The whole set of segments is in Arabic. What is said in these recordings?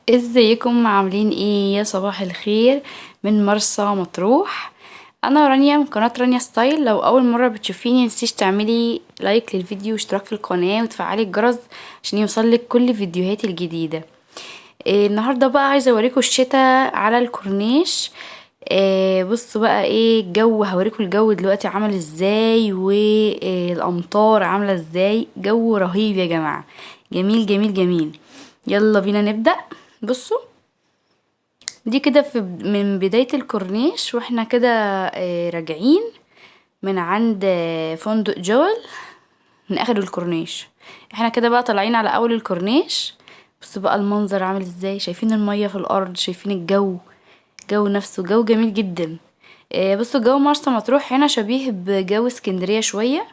ازيكم عاملين ايه؟ يا صباح الخير من مرسى مطروح. انا رانيا من قناة رانيا ستايل. لو اول مرة بتشوفيني متنسيش تعملي لايك للفيديو واشتراك في القناة وتفعلي الجرس عشان يوصلك كل فيديوهاتي الجديدة. النهاردة بقى عايزة اوريكم الشتاء على الكورنيش. بصوا بقى ايه الجو، هوريكم الجو دلوقتي عامل ازاي والامطار عاملة ازاي. جو رهيب يا جماعة، جميل جميل جميل. يلا بينا نبدأ. بصوا دي كده من بداية الكورنيش واحنا كده راجعين من عند فندق جول من اخر الكورنيش. احنا كده بقى طالعين على اول الكورنيش. بصوا بقى المنظر عامل ازاي، شايفين المية في الارض، شايفين الجو نفسه جو جميل جدا. بصوا جو مرسى مطروح هنا شبيه بجو اسكندرية شوية.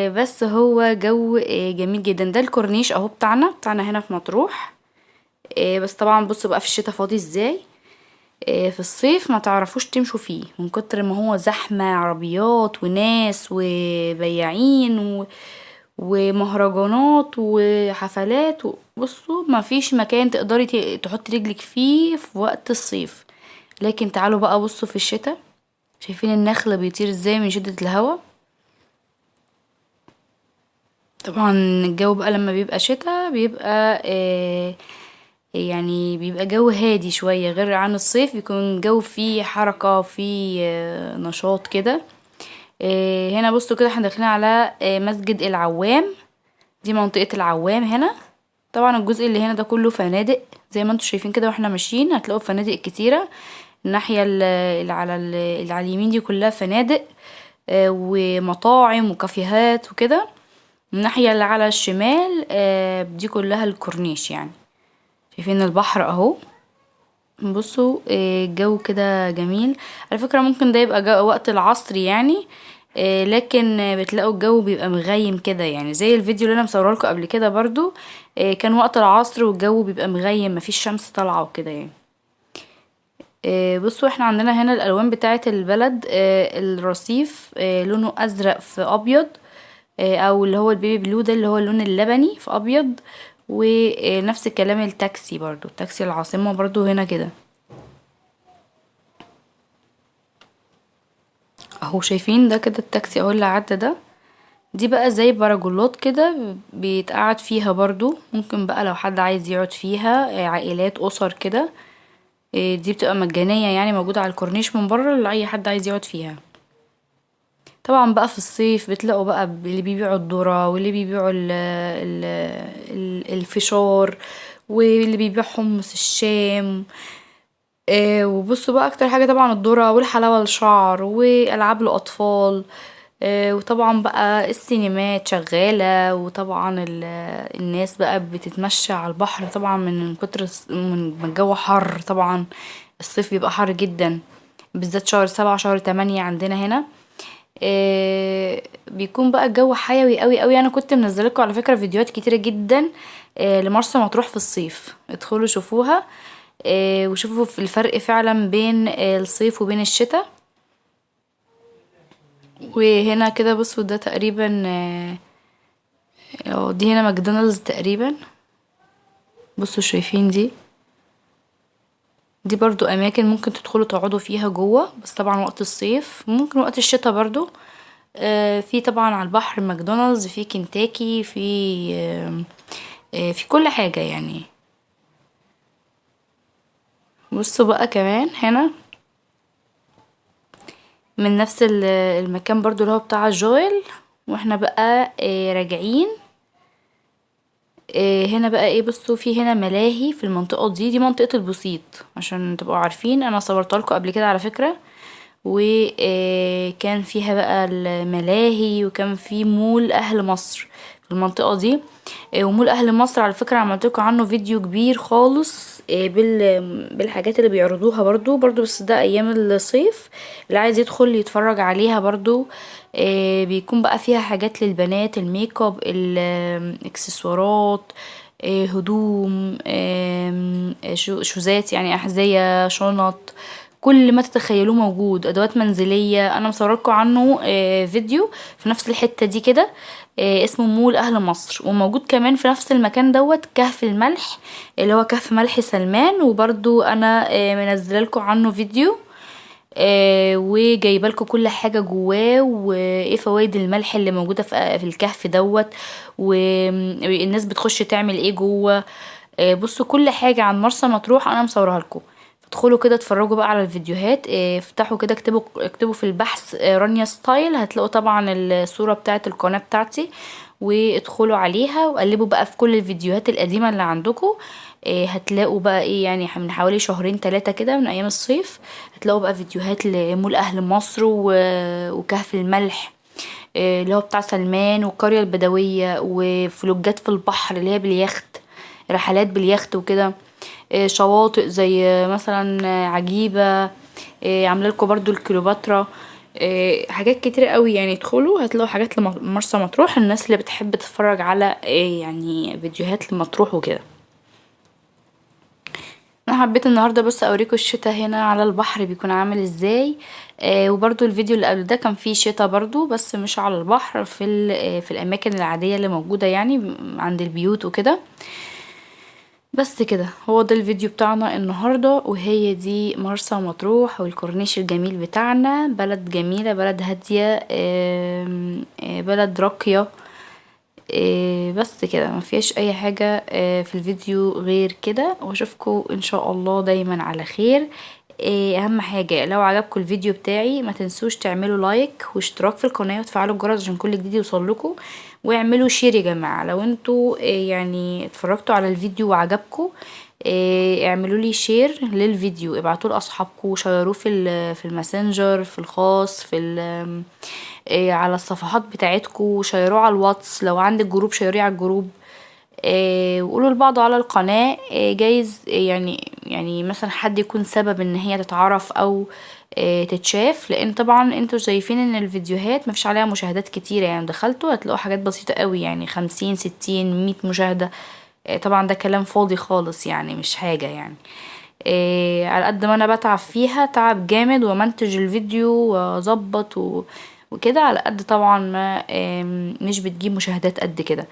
بس هو جو جميل جدا. ده الكورنيش اهو بتاعنا هنا في مطروح. بس طبعا بصوا بقى في الشتاء فاضي ازاي. في الصيف ما تعرفوش تمشوا فيه من كتر ما هو زحمة، عربيات وناس وبياعين ومهرجانات وحفلات بصوا ما فيش مكان تقدري تحطي رجلك فيه في وقت الصيف. لكن تعالوا بقى بصوا في الشتاء، شايفين النخل بيطير ازاي من شدة الهواء. طبعا الجو بقى لما بيبقى شتاء بيبقى يعني بيبقى جو هادي شوية غير عن الصيف، بيكون جو فيه حركة، فيه نشاط كده. هنا بصوا كده احنا داخلين على مسجد العوام. دي منطقة العوام هنا. طبعا الجزء اللي هنا ده كله فنادق زي ما انتوا شايفين كده، واحنا ماشيين هتلاقوا فنادق كتيرة. الناحية اللي على اليمين دي كلها فنادق ومطاعم وكافيهات وكده. الناحية اللي على الشمال دي كلها الكورنيش يعني. شايفين البحر اهو. بصوا الجو كده جميل. على فكرة ممكن ده يبقى وقت العصر يعني. لكن بتلاقوا الجو بيبقى مغيم كده، يعني زي الفيديو اللي انا مصوره لكم قبل كده برضو. كان وقت العصر والجو بيبقى مغيم، مفيش شمس طالعه وكده يعني. بصوا احنا عندنا هنا الالوان بتاعه البلد. الرصيف لونه ازرق في ابيض. او اللي هو البيبي بلو ده اللي هو اللون اللبني في ابيض. ونفس الكلام التاكسي برضو، تاكسي العاصمة برضو هنا كده اهو. شايفين ده كده التاكسي اهو اللي عدى ده. دي بقى زي باراجولات كده بيتقعد فيها برضو، ممكن بقى لو حد عايز يقعد فيها عائلات اسر كده. دي بتبقى مجانية يعني، موجودة على الكورنيش من بره لأي حد عايز يقعد فيها. طبعا بقى في الصيف بتلاقوا بقى اللي بيبيعوا الذرة واللي بيبيعوا الفشار واللي بيبيع حمص الشام. وبصوا بقى اكتر حاجة طبعا الذرة والحلاوة الشعر والعاب الاطفال. وطبعا بقى السينمات شغالة، وطبعا الناس بقى بتتمشى على البحر طبعا من كتر من الجو حر طبعا. الصيف بيبقى حر جدا، بالذات شهر 7 شهر 8 عندنا هنا. بيكون بقى الجو حيوي قوي قوي. انا كنت منزلكوا على فكرة فيديوهات كتيرة جدا لمرسى مطروح في الصيف، ادخلوا شوفوها. وشوفوا في الفرق فعلا بين الصيف وبين الشتاء. وهنا كده بصوا ده تقريبا دي هنا ماكدونالدز تقريبا. بصوا شايفين دي برضو اماكن ممكن تدخلوا تقعدوا فيها جوه، بس طبعا وقت الصيف ممكن وقت الشتاء برضو. في طبعا على البحر ماكدونالدز، في كنتاكي، في كل حاجة يعني. بصوا بقى كمان هنا من نفس المكان برضو اللي هو بتاع جويل. واحنا بقى راجعين. هنا بقى ايه، بصوا في هنا ملاهي في المنطقة دي منطقة البوسيت عشان تبقوا عارفين. انا صورتها لكم قبل كده على فكرة. وكان فيها بقى الملاهي، وكان في مول اهل مصر في المنطقة دي. ومول اهل مصر على فكرة عملت لكم عنه فيديو كبير خالص بالحاجات اللي بيعرضوها برضو بس ده ايام الصيف. اللي عايز يدخل يتفرج عليها برضو. بيكون بقى فيها حاجات للبنات، الميك اب، الاكسسوارات، هدوم، شوزات يعني، احذية، شنط، كل ما تتخيلوه موجود. ادوات منزلية. انا مصورلكوا عنه فيديو في نفس الحتة دي كده. اسمه مول اهل مصر. وموجود كمان في نفس المكان دوت كهف الملح اللي هو كهف ملح سلمان، وبرضو انا منزله لكم عنه فيديو وجايبه لكم كل حاجه جواه وايه فوائد الملح اللي موجوده في الكهف دوت، والناس بتخش تعمل ايه جوه. بصوا كل حاجه عن مرسى مطروح انا مصورها لكم. ادخلوا كده اتفرجوا بقى على الفيديوهات، افتحوا كده اكتبوا في البحث رانيا ستايل، هتلاقوا طبعا الصورة بتاعة القناة بتاعتي، وادخلوا عليها وقلبوا بقى في كل الفيديوهات القديمة اللي عندكم. هتلاقوا بقى ايه يعني من حوالي شهرين 3 كده من ايام الصيف، هتلاقوا بقى فيديوهات لمول اهل مصر وكهف الملح اللي هو بتاع سلمان والقرية البدوية، وفلوجات في البحر اللي هي باليخت، رحلات باليخت وكده. شواطئ زي مثلا عجيبة، عامله لكم برضو الكليوباترا، حاجات كتير قوي يعني. ادخلوا هتلاقوا حاجات لمرسى مطروح، الناس اللي بتحب تتفرج على يعني فيديوهات لمطروح وكده. انا حبيت النهارده بس اوريكم الشتا هنا على البحر بيكون عامل ازاي. وبرضو الفيديو اللي قبل ده كان فيه شتا برضو بس مش على البحر، في الاماكن العادية اللي موجودة يعني عند البيوت وكده. بس كده هو ده الفيديو بتاعنا النهاردة، وهي دي مرسى مطروح والكورنيش الجميل بتاعنا. بلد جميلة، بلد هادية، بلد راقية. بس كده مفيش اي حاجة في الفيديو غير كده، واشوفكم ان شاء الله دايما على خير. اهم حاجة لو عجبكم الفيديو بتاعي ما تنسوش تعملوا لايك واشتراك في القناة وتفعلوا الجرس عشان كل جديد يوصلكوا، واعملوا شير يا جماعة لو انتوا يعني اتفرجتوا على الفيديو وعجبكم. اعملوا لي شير للفيديو، ابعتوه لاصحابكم وشيروه في الماسنجر، في الخاص، على الصفحات بتاعتكم، شيروه على الواتس، لو عندك جروب شيريه على الجروب. وقولوا لبعض على القناة. جايز يعني مثلا حد يكون سبب ان هي تتعرف او تتشاف، لان طبعا انتوا شايفين ان الفيديوهات مفيش عليها مشاهدات كتيرة، يعني دخلتوا هتلاقوا حاجات بسيطة قوي يعني 50 60 100 مشاهدة. طبعا ده كلام فاضي خالص يعني مش حاجة يعني. على قد ما انا بتعب فيها تعب جامد ومنتج الفيديو واظبط وكده، على قد طبعا ما مش بتجيب مشاهدات قد كده.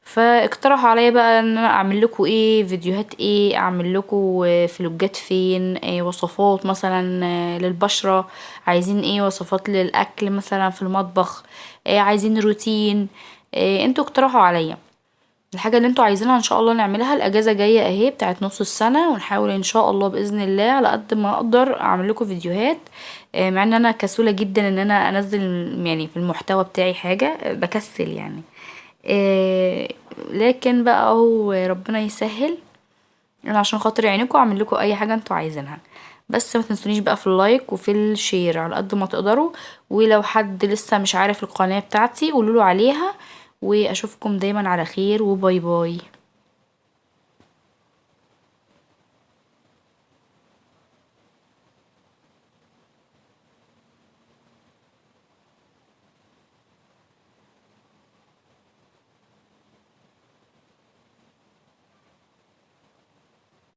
فاقترحوا عليا بقى ان انا اعمل لكم ايه، فيديوهات ايه، اعمل لكم فلوجات فين، وصفات مثلا للبشرة، عايزين ايه وصفات للاكل مثلا في المطبخ، عايزين روتين. انتوا اقترحوا عليا الحاجة اللي انتوا عايزينها، ان شاء الله نعملها. الاجازة جاية اهي بتاعت نص السنة، ونحاول ان شاء الله باذن الله على قد ما اقدر اعمل لكم فيديوهات. مع ان انا كسولة جدا ان انا انزل يعني في المحتوى بتاعي حاجة، بكسل يعني. آه، لكن بقى هو ربنا يسهل، انا عشان خاطر عينيكم اعمل لكم اي حاجة انتوا عايزينها. بس ما تنسونيش بقى في اللايك وفي الشير على قد ما تقدروا. ولو حد لسه مش عارف القناة بتاعتي قولوله عليها. واشوفكم دايما على خير، وباي باي.